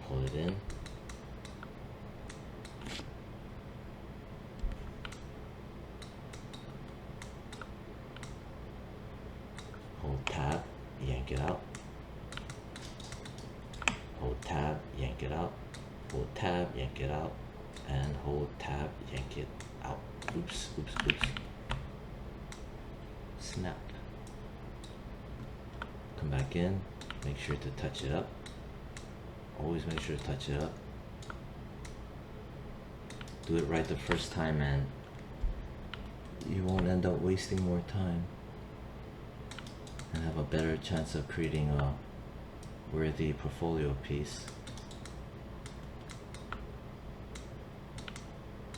pull it in. Hold tab, yank it out. Hold tab, yank it out. Hold tab, yank it out. And hold tab, yank it out. Oops, oops, oops. Snap. Come back in, make sure to touch it up. Always make sure to touch it up. Do it right the first time and you won't end up wasting more time and have a better chance of creating a worthy portfolio piece.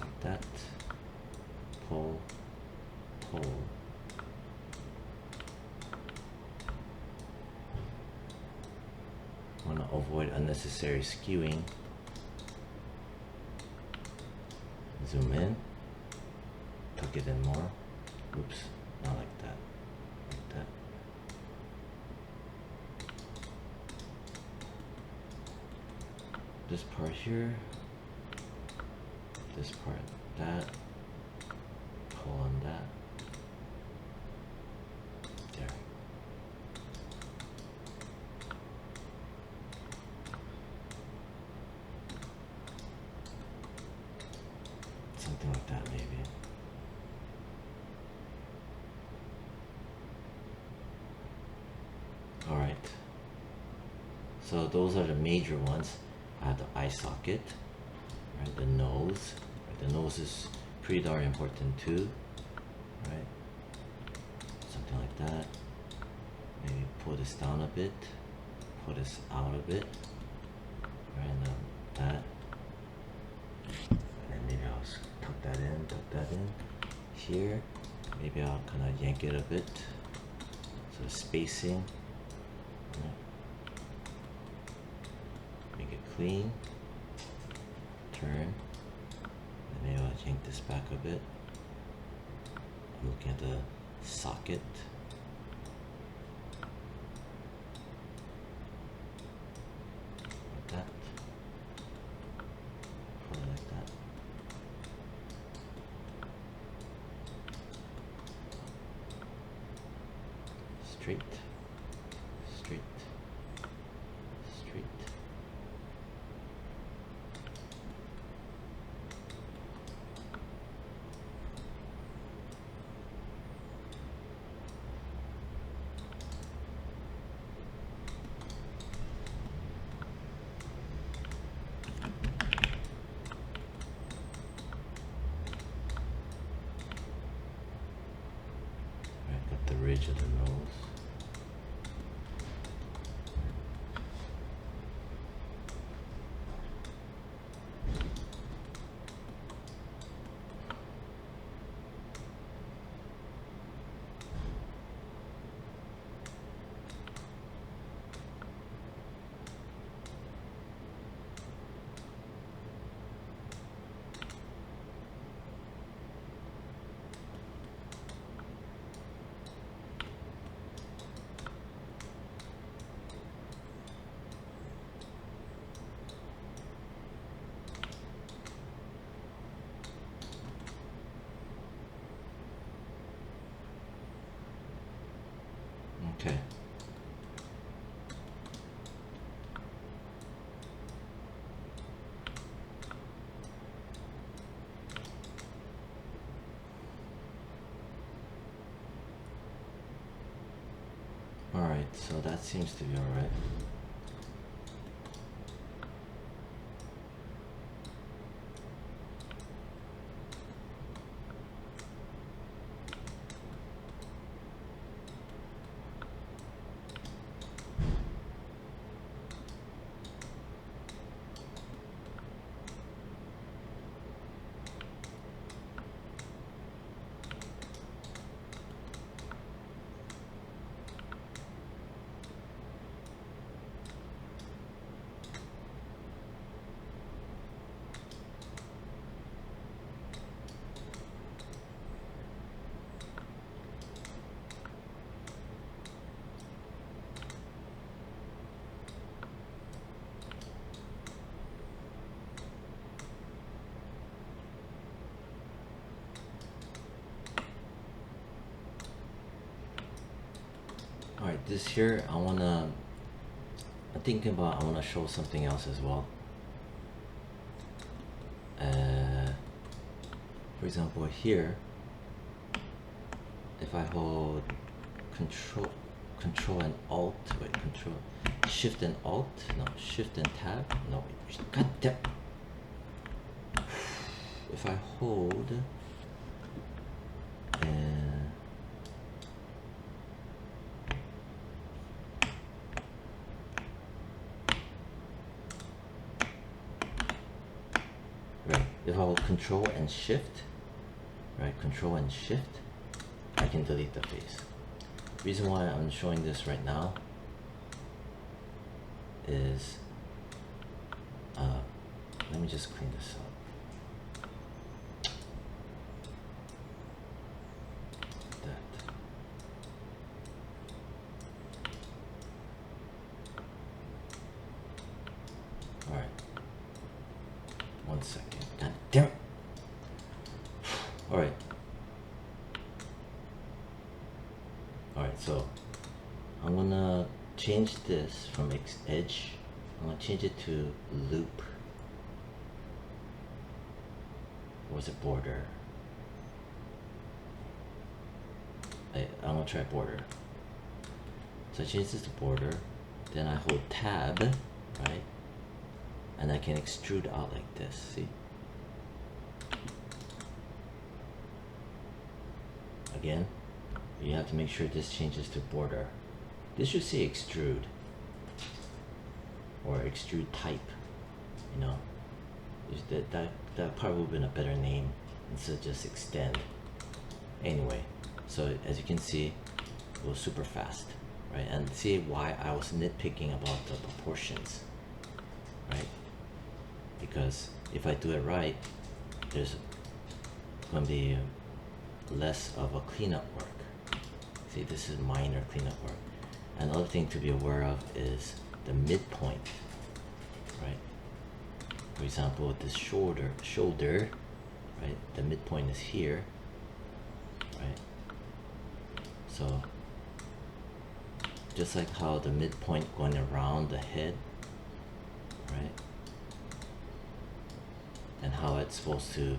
Like that. Pull, pull. Want to avoid unnecessary skewing. Zoom in, tuck it in more. Oops, not like that. Like that. This part here, this part, that. Pull on that. There. Something like that, maybe. All right. So those are the major ones. I have the eye socket, right? The nose. Right? The nose is pretty darn important too, right? Something like that. Maybe pull this down a bit, pull this out a bit, right? And that. Maybe I'll tuck that in here. Maybe I'll kind of yank it a bit. So spacing. Right. Make it clean. Turn. And maybe I'll yank this back a bit. I'm looking at the socket. Like that. Pull it like that. Straight, straight, straight. Right, got the ridge of the nose. Okay. All right, so that seems to be all right. this here, I'm thinking about, I wanna show something else as well. For example, here, if I hold control and alt, wait, shift and alt, no, shift and tab, no, god damn. If I hold, right, if I hold control and shift, right, control and shift, I can delete the face. Reason why I'm showing this right now is, let me just clean this up. Alright. 1 second. God damn it. Alright. Alright, so I'm gonna change this from edge. I'm gonna change it to loop. Or was it border? I'm gonna try border. So I change this to border. Then I hold tab, right? And I can extrude out like this, see? Again, you have to make sure this changes to border. This should say extrude or extrude type, you know. That probably would have been a better name instead of just extend. Anyway, so as you can see, it was super fast, right? And see why I was nitpicking about the proportions, right? Because if I do it right, there's going to be less of a cleanup work. See, this is minor cleanup work. Another thing to be aware of is the midpoint, right? For example, this shoulder, right? The midpoint is here, right? So, just like how the midpoint going around the head, right? And how it's supposed to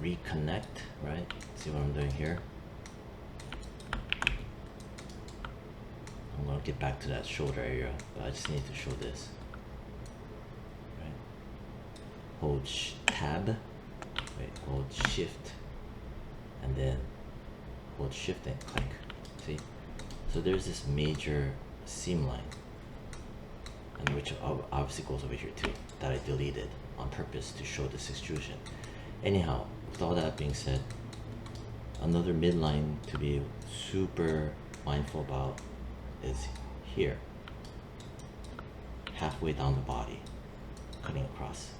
reconnect, right? See what I'm doing here? I'm gonna get back to that shoulder area, but I just need to show this. Right? Hold tab, wait, hold shift, and then hold shift and click. See? So there's this major seam line, and which obviously goes over here too, that I deleted on purpose to show this extrusion. Anyhow, with all that being said, another midline to be super mindful about is here, halfway down the body, cutting across.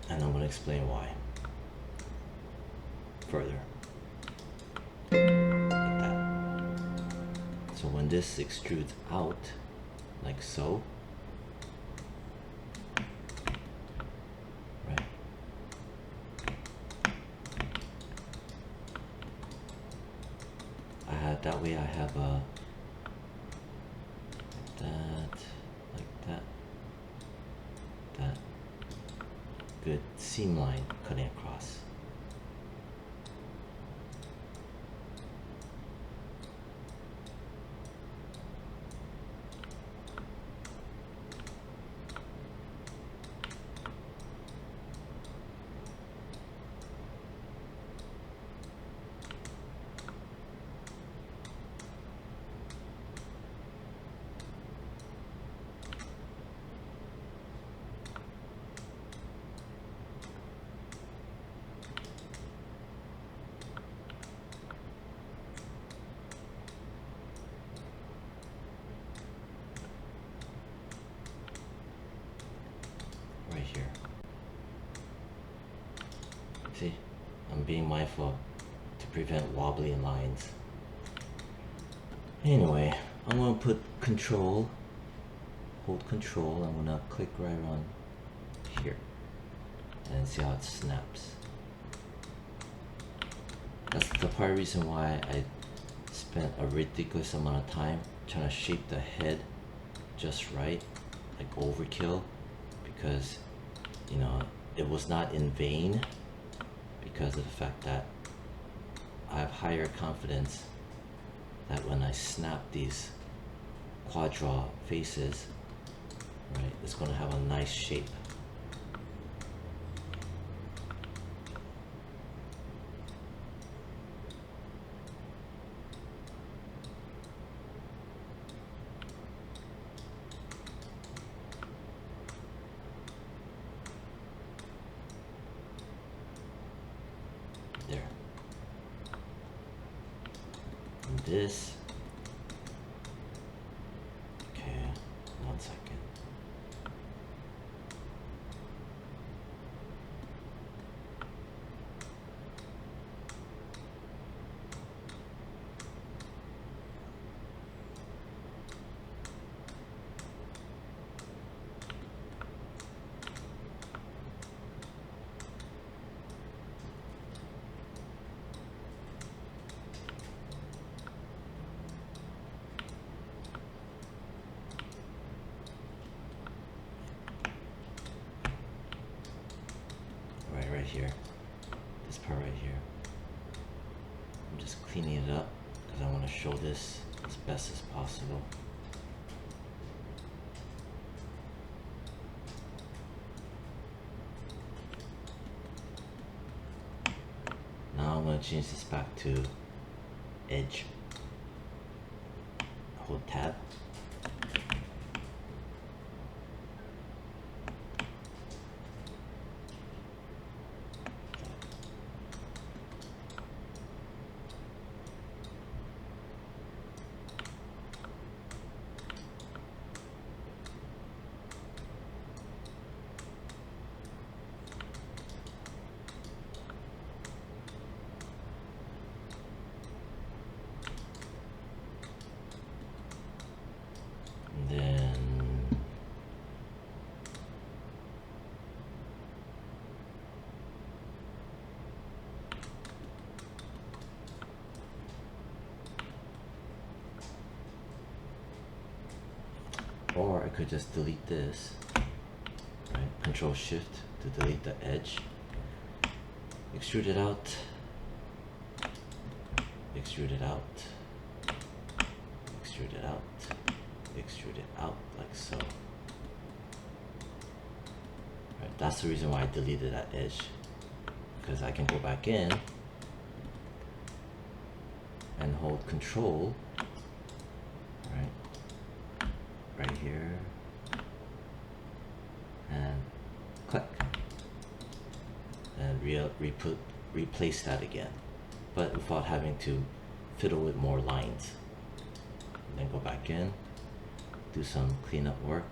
And I'm going to explain why further. Like that. So when this extrudes out, like so, right? That way I have a like that good seam line cutting across. Here. See, I'm being mindful to prevent wobbly lines. Anyway, I'm going to put control, hold control, I'm going to click right on here and see how it snaps. the part of the reason why I spent a ridiculous amount of time trying to shape the head just right, like overkill, because you know it was not in vain, because of the fact that I have higher confidence that when I snap these quadra faces, right, it's going to have a nice shape. There. And this, okay, 1 second. Right here, this part right here. I'm just cleaning it up because I want to show this as best as possible. Now I'm going to change this back to edge. Hold tab. Then or I could just delete this, right? Control Shift to delete the edge. Extrude it out. Extrude it out. Extrude it out. Extrude it out like so. Right, that's the reason why I deleted that edge, because I can go back in and hold Control, right here, and click, and replace that again, but without having to fiddle with more lines. And then go back in, do some cleanup work.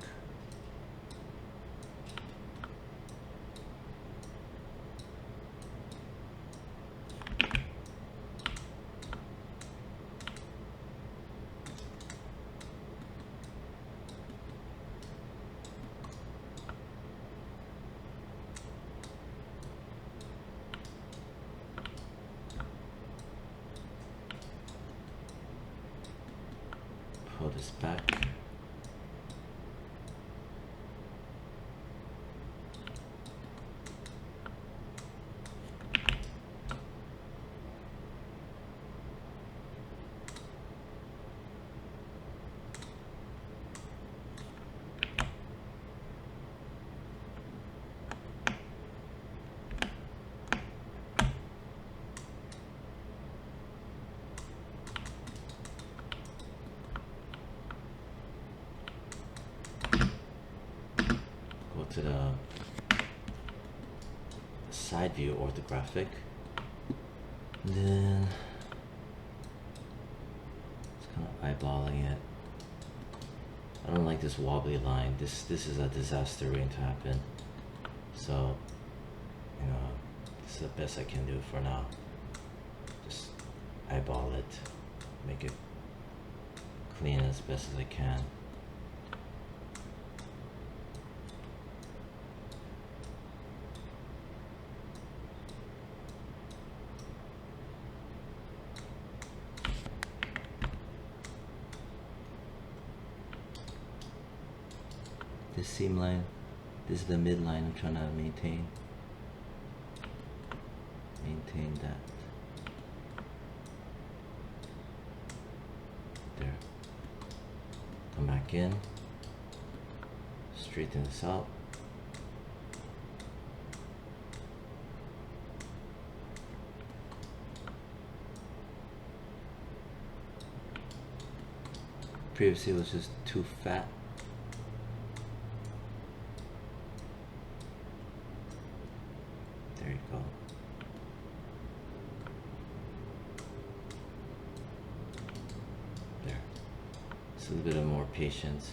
Pull this back. To the side view orthographic, and then it's kind of eyeballing it. I don't like this wobbly line. This is a disaster waiting to happen. So, you know, this is the best I can do for now. Just eyeball it, make it clean as best as I can. this seam line, this is the midline I'm trying to maintain that. There. Come back in, straighten this out. Previously it was just too fat. There you go. There. Just a little bit of more patience.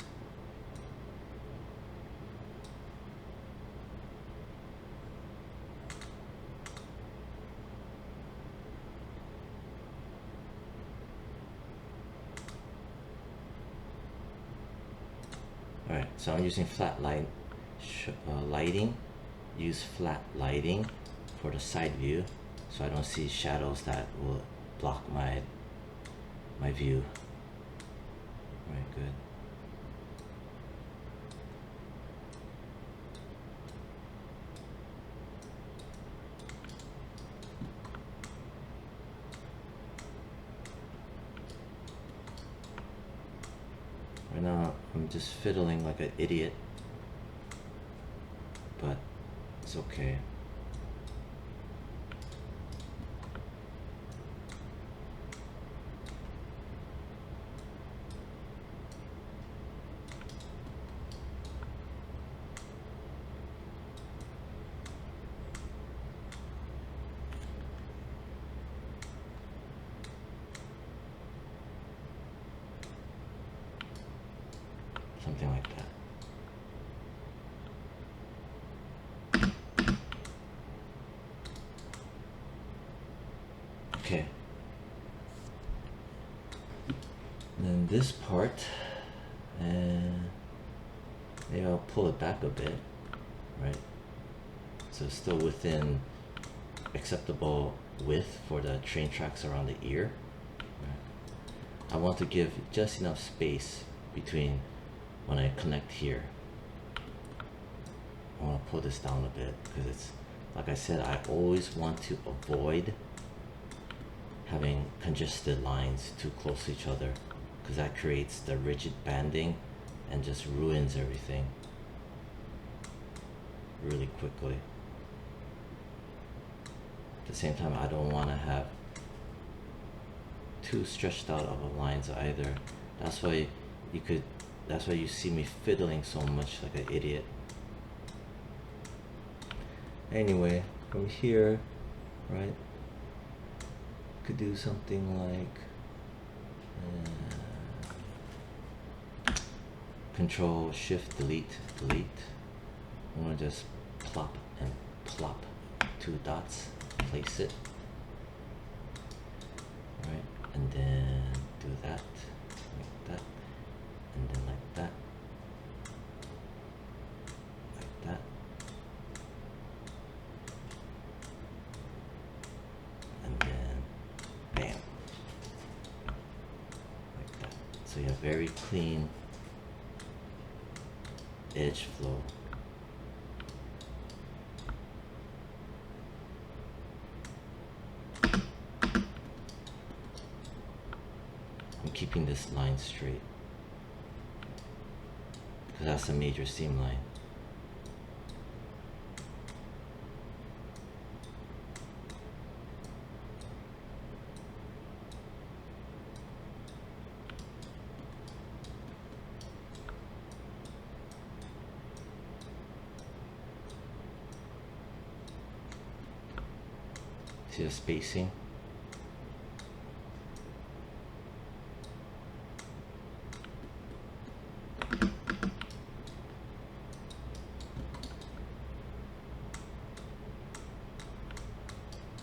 Alright, so I'm using flat light lighting. Use flat lighting for the side view, so I don't see shadows that will block my view. Alright, good. Right now I'm just fiddling like an idiot, but it's okay. Something like that. Okay. And then this part, and maybe I'll pull it back a bit, right? So it's still within acceptable width for the train tracks around the ear. Right? I want to give just enough space between when I connect here. I want to pull this down a bit because it's, like I said, I always want to avoid having congested lines too close to each other, because that creates the rigid banding and just ruins everything really quickly. At the same time, I don't want to have too stretched out of the lines either. That's why you see me fiddling so much like an idiot. Anyway, from here, right, could do something like Control Shift Delete. I want to just plop and plop 2 dots, place it, right, and then do that, like that, and then like that, like that, and then bam, like that. So you have very clean edge flow. I'm keeping this line straight because that's a major seam line. See the spacing?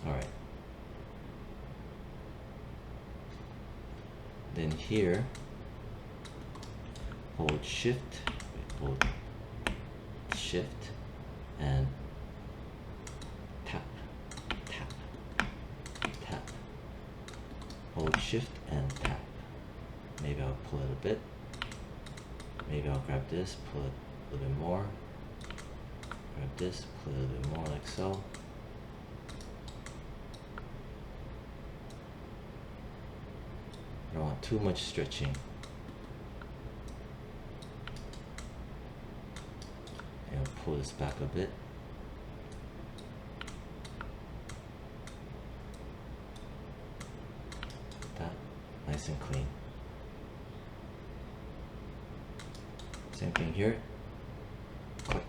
All right. Then here, hold Shift and tap. Hold Shift and tap. Maybe I'll pull it a bit. Maybe I'll grab this, pull it a little bit more. Grab this, put a little bit more like so. I don't want too much stretching. And pull this back a bit. That, nice and clean. Same thing here. Click.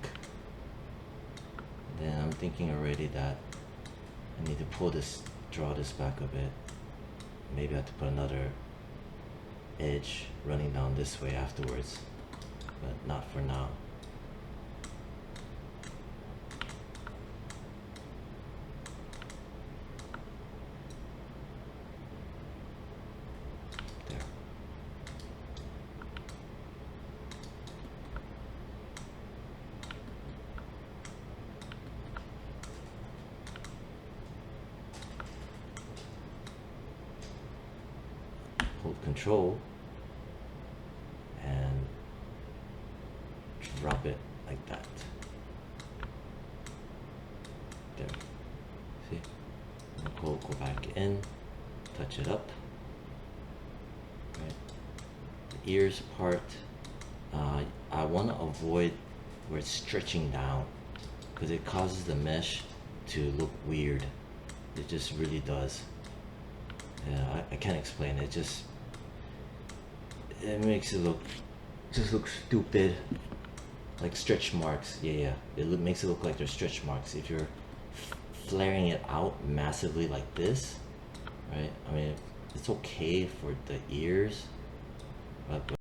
Then I'm thinking already that I need to pull this, draw this back a bit. Maybe I have to put another edge running down this way afterwards, but not for now. There. Hold Control and drop it like that. There. See? Go back in, touch it up. Right. The ears part, I want to avoid where it's stretching down because it causes the mesh to look weird. It just really does. Yeah, I can't explain it. It makes it look stupid, like stretch marks. Yeah, it makes it look like there's stretch marks if you're flaring it out massively like this, right? I mean, it's okay for the ears, but